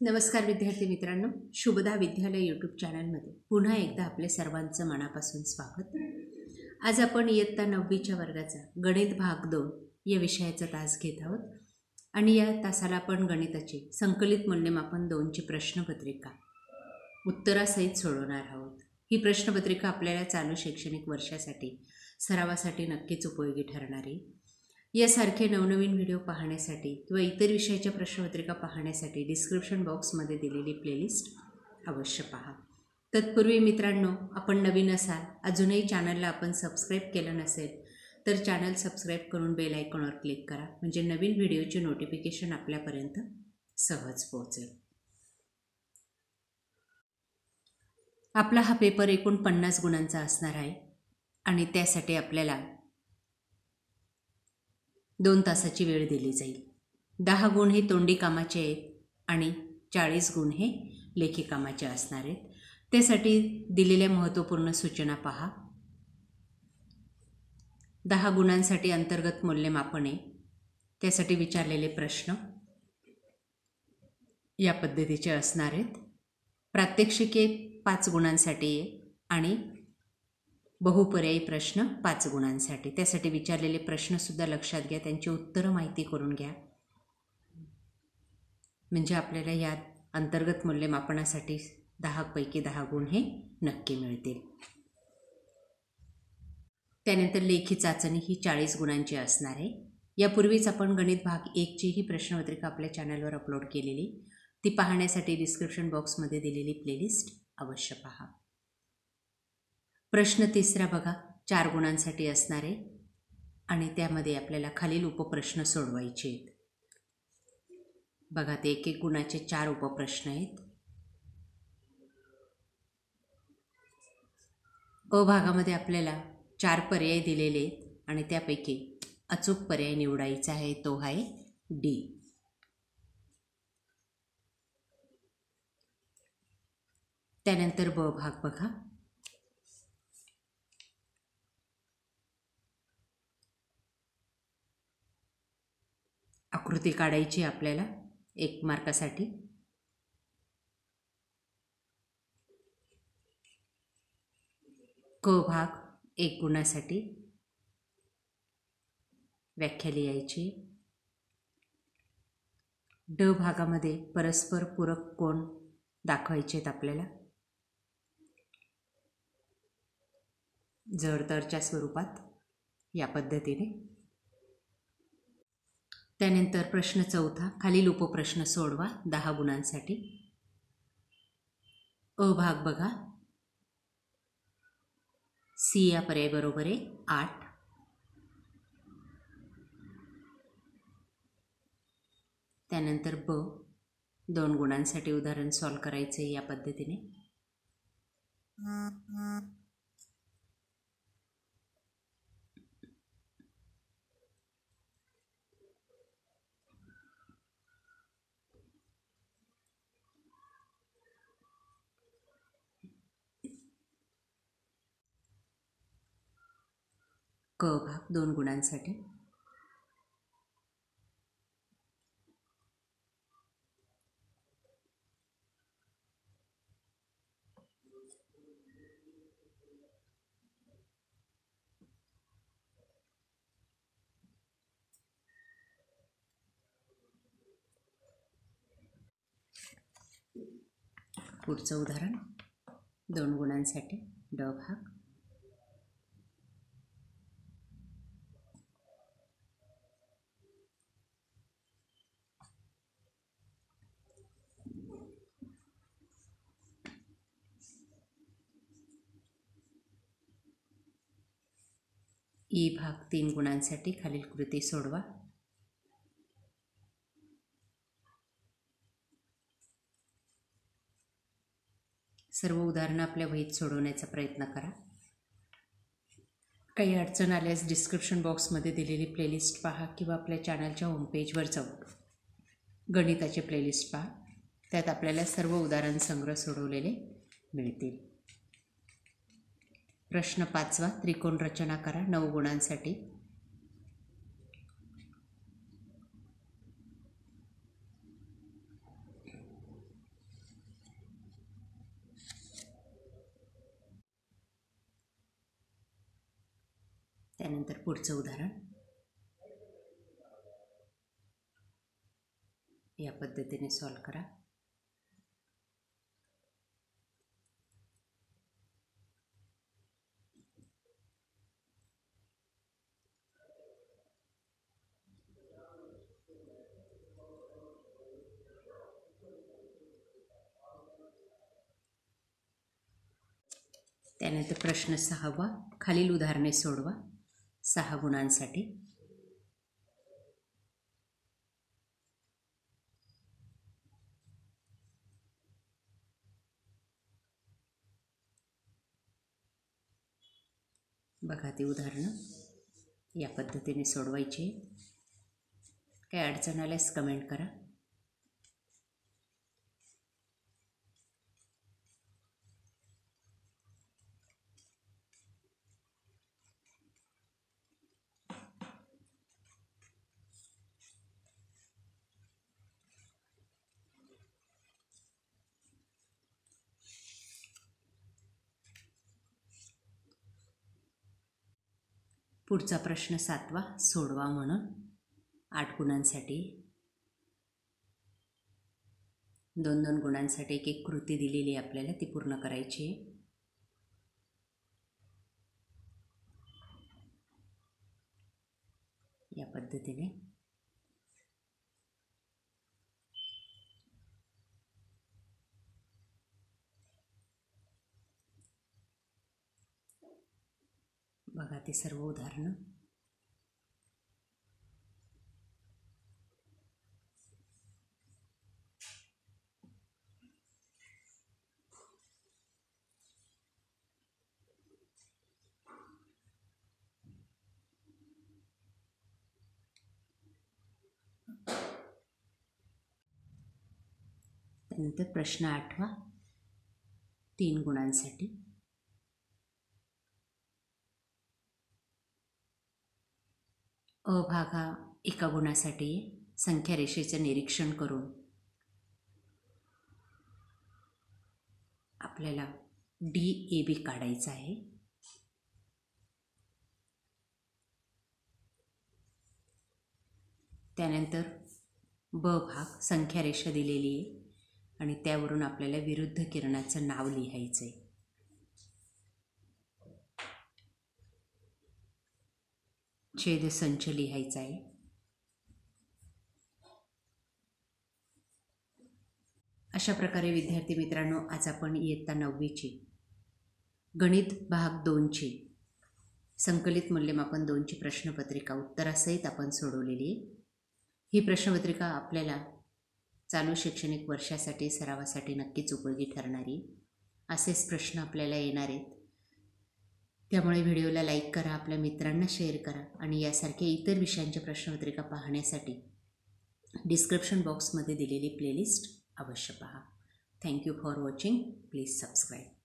नमस्कार विद्यार्थी मित्रांनो, शुभदा विद्यालय यूट्यूब चॅनलमध्ये पुन्हा एकदा आपले सर्वांचं मनापासून स्वागत। आज आपण इयत्ता 9वीच्या वर्गाचा गणित भाग 2 या विषयाचा तास घेत आहोत आणि या तासाला आपण गणिताची संकलित मूल्यमापन 2ची प्रश्नपत्रिका उत्तरासहित सोडवणार आहोत। ही प्रश्नपत्रिका आपल्याला चालू शैक्षणिक वर्षासाठी सरावासाठी नक्कीच उपयोगी ठरणार आहे। यासारखे नवनवीन व्हिडिओ पाहण्यासाठी किंवा इतर विषयाच्या प्रश्नपत्रिका पाहण्यासाठी डिस्क्रिप्शन बॉक्समध्ये दिलेली प्लेलिस्ट अवश्य पहा। तत्पूर्वी मित्रांनो, आपण नवीन असाल, अजूनही चॅनलला आपण सबस्क्राईब केलं नसेल तर चॅनल सबस्क्राईब करून बेल आयकॉनवर क्लिक करा, म्हणजे नवीन व्हिडिओची नोटिफिकेशन आपल्यापर्यंत सहज पोहोचेल। आपला हा पेपर एकूण 50 गुणांचा असणार आहे आणि त्यासाठी आपल्याला 2 तासाची वेळ दिली जाईल। 10 गुण हे तोंडी कामाचे आहेत आणि 40 गुण हे लेखी कामाचे असणार आहेत। त्यासाठी दिलेल्या महत्त्वपूर्ण सूचना पहा। 10 गुणांसाठी अंतर्गत मूल्यमापन आहे, त्यासाठी विचारलेले प्रश्न या पद्धतीचे असणार आहेत। प्रात्यक्षिके 5 गुणांसाठी आहे आणि बहुपर्यायी प्रश्न 5 गुणांसाठी। त्यासाठी विचारलेले प्रश्नसुद्धा लक्षात घ्या, त्यांची उत्तरं माहिती करून घ्या, म्हणजे आपल्याला या अंतर्गत मूल्यमापनासाठी 10 पैकी 10 गुण हे नक्की मिळतील। त्यानंतर लेखी चाचणी ही 40 गुणांची असणार आहे। यापूर्वीच आपण गणित भाग 1ची ही प्रश्नपत्रिका आपल्या चॅनलवर अपलोड केलेली, ती पाहण्यासाठी डिस्क्रिप्शन बॉक्समध्ये दिलेली प्लेलिस्ट अवश्य पहा। प्रश्न तिसरा बघा, 4 गुणांसाठी असणार आहे आणि त्यामध्ये आपल्याला खालील उपप्रश्न सोडवायचे आहेत। बघा, ते 1-1 गुणाचे 4 उपप्रश्न आहेत। अ भागामध्ये आपल्याला 4 पर्याय दिलेले आहेत आणि त्यापैकी अचूक पर्याय निवडायचा आहे, तो आहे डी। त्यानंतर ब भाग बघा, आकृती काढायची आपल्याला 1 मार्कासाठी। क भाग 1 गुणासाठी व्याख्या लिहायची। ड भागामध्ये परस्पर पूरक कोण दाखवायचे आहेत आपल्याला जडतरच्या स्वरूपात या पद्धतीने। त्यानंतर प्रश्न चौथा, खालील उपप्रश्न सोडवा 10 गुणांसाठी। अ भाग बघा, सी या पर्याय बरोबर आहे 8। त्यानंतर ब 2 गुणांसाठी उदाहरण सॉल्व करायचे या पद्धतीने। क भाग 2 गुणांसाठी। पुढचं उदाहरण 2 गुणांसाठी ड भाग। ई भाग 3 गुणांसाठी खालील कृती सोडवा। सर्व उदाहरणं आपल्या वहीत सोडवण्याचा प्रयत्न करा। काही अडचण आल्यास डिस्क्रिप्शन बॉक्समध्ये दिलेली प्लेलिस्ट पहा किंवा आपल्या चॅनलच्या होमपेजवर जाऊन गणिताचे प्लेलिस्ट पहा, त्यात आपल्याला सर्व उदाहरण संग्रह सोडवलेले मिळतील। प्रश्न 5वा, त्रिकोण रचना करा 9 गुणांसाठी। त्यानंतर पुढचं उदाहरण या पद्धतीने सॉल्व करा. त्यानंतर प्रश्न 6वा, खालील उदाहरणे सोडवा 6 गुणांसाठी. बघा ती उदाहरणं या पद्धतीने सोडवायची. काय अडचण आल्यास कमेंट करा. पुढचा प्रश्न 7वा सोडवा म्हणून 8 गुणांसाठी. 2-2 गुणांसाठी एक एक कृती दिलेली आहे आपल्याला, ती पूर्ण करायची आहे. या पद्धतीने बघा ते सर्व उदाहरणं. त्यानंतर प्रश्न 8वा 3 गुणांसाठी. अ भाग हा एका गुणासाठी संख्या रेषेचं निरीक्षण करून आपल्याला DAB काढायचा आहे. त्यानंतर ब भाग संख्या रेषा दिलेली आहे आणि त्यावरून आपल्याला विरुद्ध किरणाचं नाव लिहायचं आहे. छेदसंच लिहायचा आहे. अशा प्रकारे विद्यार्थी मित्रांनो, आज आपण इयत्ता 9वीची गणित भाग 2ची संकलित मूल्यमापन 2ची प्रश्नपत्रिका उत्तरासहित आपण सोडवलेली आहे. ही प्रश्नपत्रिका आपल्याला चालू शैक्षणिक वर्षासाठी सरावासाठी नक्कीच उपयोगी ठरणारी. असेच प्रश्न आपल्याला येणार आहेत. त्यामुळे व्हिडिओला लाईक करा, आपल्या मित्रांना शेअर करा आणि यासारख्या इतर विषयांच्या प्रश्नपत्रिका पाहण्यासाठी डिस्क्रिप्शन बॉक्समध्ये दिलेली प्लेलिस्ट अवश्य पहा. Thank you for watching. Please subscribe.